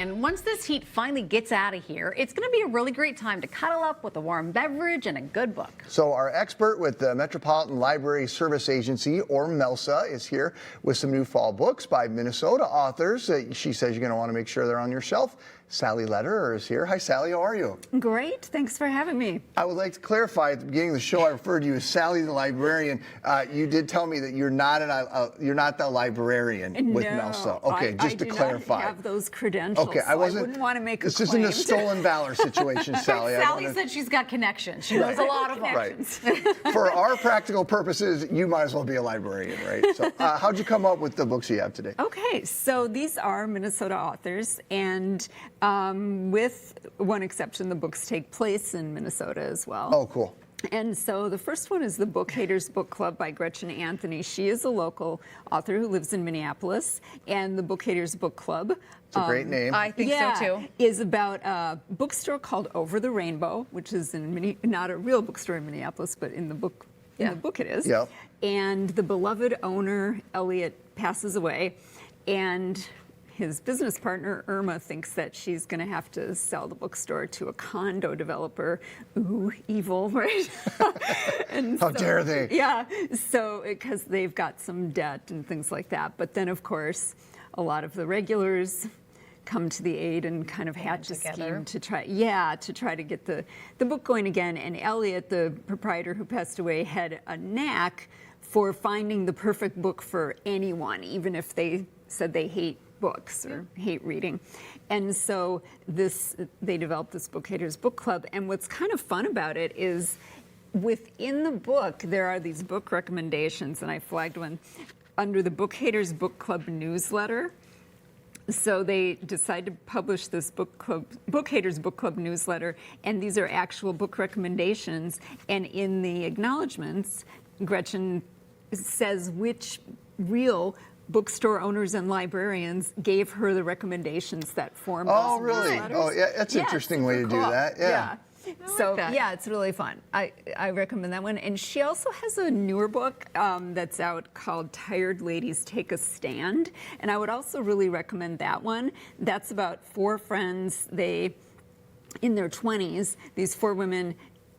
And once this heat finally gets out of here, it's going to be a really great time to cuddle up with a warm beverage and a good book. So our expert with the Metropolitan Library Service Agency, or MELSA, is here with some new fall books by Minnesota authors. She says you're going to want to make sure they're on your shelf. Sally Lederer is here. Hi, Sally. How are you? Great. Thanks for having me. I would like to clarify at the beginning of the show, I referred to you as Sally the librarian. You did tell me that you're not the librarian with MELSA. Okay, just to clarify. I do not have those credentials. Okay, I wouldn't want to make a This claim. isn't a stolen valor situation, Sally. Sally said she's got connections. She knows a lot of them. Right. For our practical purposes, you might as well be a librarian, right? So, how'd you come up with the books you have today? Okay, so these are Minnesota authors, and with one exception, the books take place in Minnesota as well. Oh, cool. And so the first one is the Book Haters Book Club by Gretchen Anthony. She is a local author who lives in Minneapolis, and the Book Haters Book Club. It's a great name. I think so too. Is about a bookstore called Over the Rainbow, which is not a real bookstore in Minneapolis, but in the book it is. Yep. And the beloved owner, Elliot, passes away, and his business partner, Irma, thinks that she's going to have to sell the bookstore to a condo developer. Ooh, evil, right? How dare they? Yeah, so because they've got some debt and things like that. But then, of course, a lot of the regulars come to the aid and kind of hatch a scheme to try to get the book going again. And Elliot, the proprietor who passed away, had a knack for finding the perfect book for anyone, even if they said they hate books or hate reading. And so they developed this Book Haters Book Club. And what's kind of fun about it is within the book, there are these book recommendations, and I flagged one under the Book Haters Book Club newsletter. So they decided to publish this Book Haters Book Club newsletter, and these are actual book recommendations. And in the acknowledgments, Gretchen says which real bookstore owners and librarians gave her the recommendations that formed those Oh, really? newsletters. Oh, yeah, that's an interesting way to do that. Yeah. So, yeah, it's really fun. I recommend that one. And she also has a newer book that's out called Tired Ladies Take a Stand. And I would also really recommend that one. That's about four friends. They, in their 20s, these four women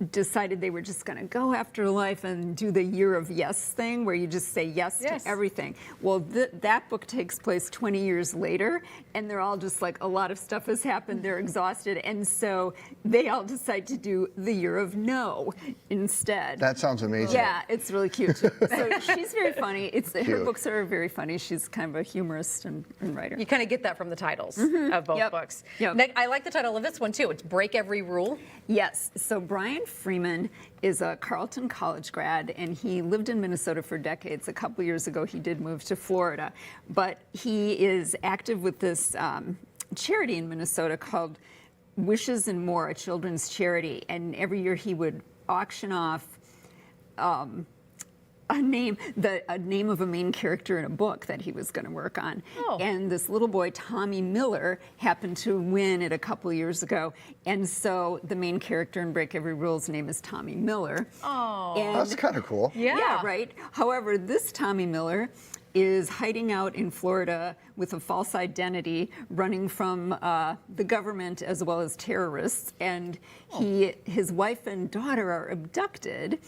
decided they were just going to go after life and do the year of yes thing, where you just say yes to everything. Well, that book takes place 20 years later, and they're all just like, a lot of stuff has happened, they're exhausted, and so they all decide to do the year of no instead. That sounds amazing. Yeah, it's really cute. So she's very funny. Her books are very funny. She's kind of a humorist and writer. You kind of get that from the titles of both books. Yep. I like the title of this one too. It's Break Every Rule. Yes. So Brian Freeman is a Carleton College grad, and he lived in Minnesota for decades. A couple years ago, he did move to Florida. But he is active with this charity in Minnesota called Wishes and More, a children's charity. And every year he would auction off a name of a main character in a book that he was going to work on. Oh. And this little boy, Tommy Miller, happened to win it a couple years ago. And so the main character in Break Every Rule's name is Tommy Miller. Oh. And That's kind of cool. yeah, right. However, this Tommy Miller is hiding out in Florida with a false identity, running from the government as well as terrorists. And his wife and daughter are abducted.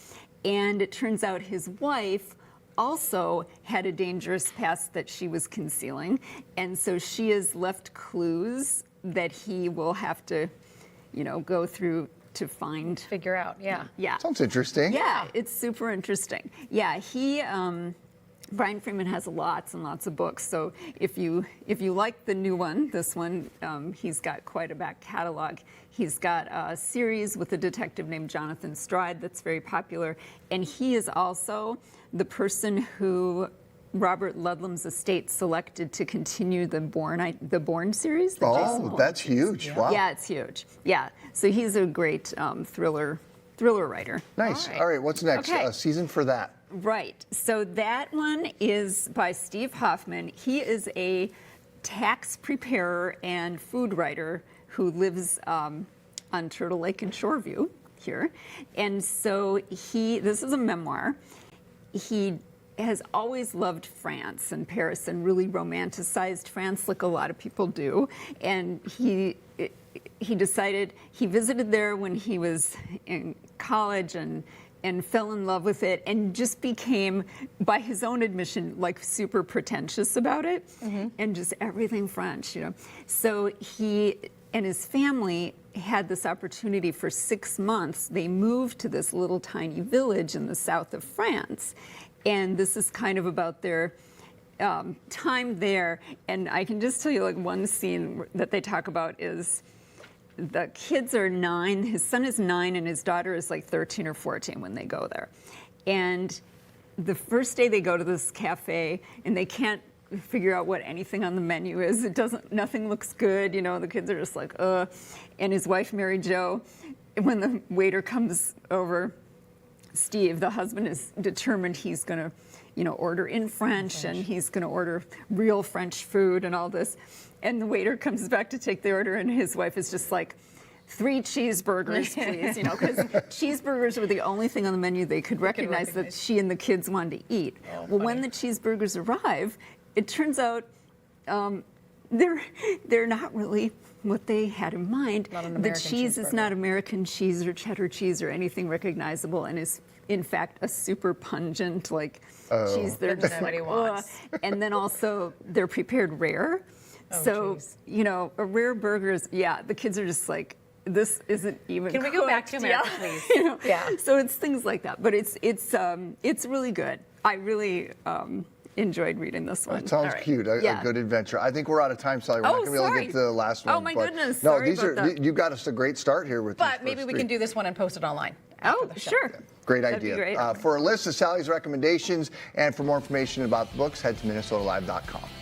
And it turns out his wife also had a dangerous past that she was concealing. And so she has left clues that he will have to, go through to figure out. Yeah. Sounds interesting. Yeah, it's super interesting. Yeah, Brian Freeman has lots and lots of books. So if you like the new one, this one, he's got quite a back catalog. He's got a series with a detective named Jonathan Stride that's very popular. And he is also the person who Robert Ludlum's estate selected to continue the Bourne series. Oh, that's huge. Wow. Yeah, it's huge. Yeah, so he's a great thriller writer. Nice. All right, what's next? Okay. Season for that. Right. So that one is by Steve Hoffman. He is a tax preparer and food writer who lives on Turtle Lake in Shoreview here. And so this is a memoir. He has always loved France and Paris and really romanticized France like a lot of people do. And he decided, he visited there when he was in college and fell in love with it and just became, by his own admission, like super pretentious about it and just everything French, you know. So he and his family had this opportunity for 6 months. They moved to this little tiny village in the south of France. And this is kind of about their time there. And I can just tell you, like, one scene that they talk about is the kids are 9, his son is 9, and his daughter is like 13 or 14 when they go there. And the first day they go to this cafe, and they can't figure out what anything on the menu is. Nothing looks good, you know, the kids are just like, ugh. And his wife, Mary Jo, when the waiter comes over, Steve, the husband, is determined he's going to, you know, order in French, and he's going to order real French food and all this. And the waiter comes back to take the order, and his wife is just like, 3 cheeseburgers, please, you know, because cheeseburgers were the only thing on the menu they could recognize that she and the kids wanted to eat. Well, when the cheeseburgers arrive, it turns out they're not really what they had in mind. The cheese is not American cheese or cheddar cheese or anything recognizable, and is in fact a super pungent like cheese. They're just like, and then also they're prepared rare. So you know, a rare burger is, the kids are just like, this isn't even. Can we go back to America, please? You know? So it's things like that, but it's really good. I really enjoyed reading this one. It sounds cute. A good adventure. I think we're out of time, Sally. We're not going to be able to get to the last one. Oh my goodness. No, sorry about that. You got us a great start here with. But maybe we can do this one and post it online. Oh, sure. Great That'd idea. be great. For a list of Sally's recommendations and for more information about the books, head to minnesotalive.com.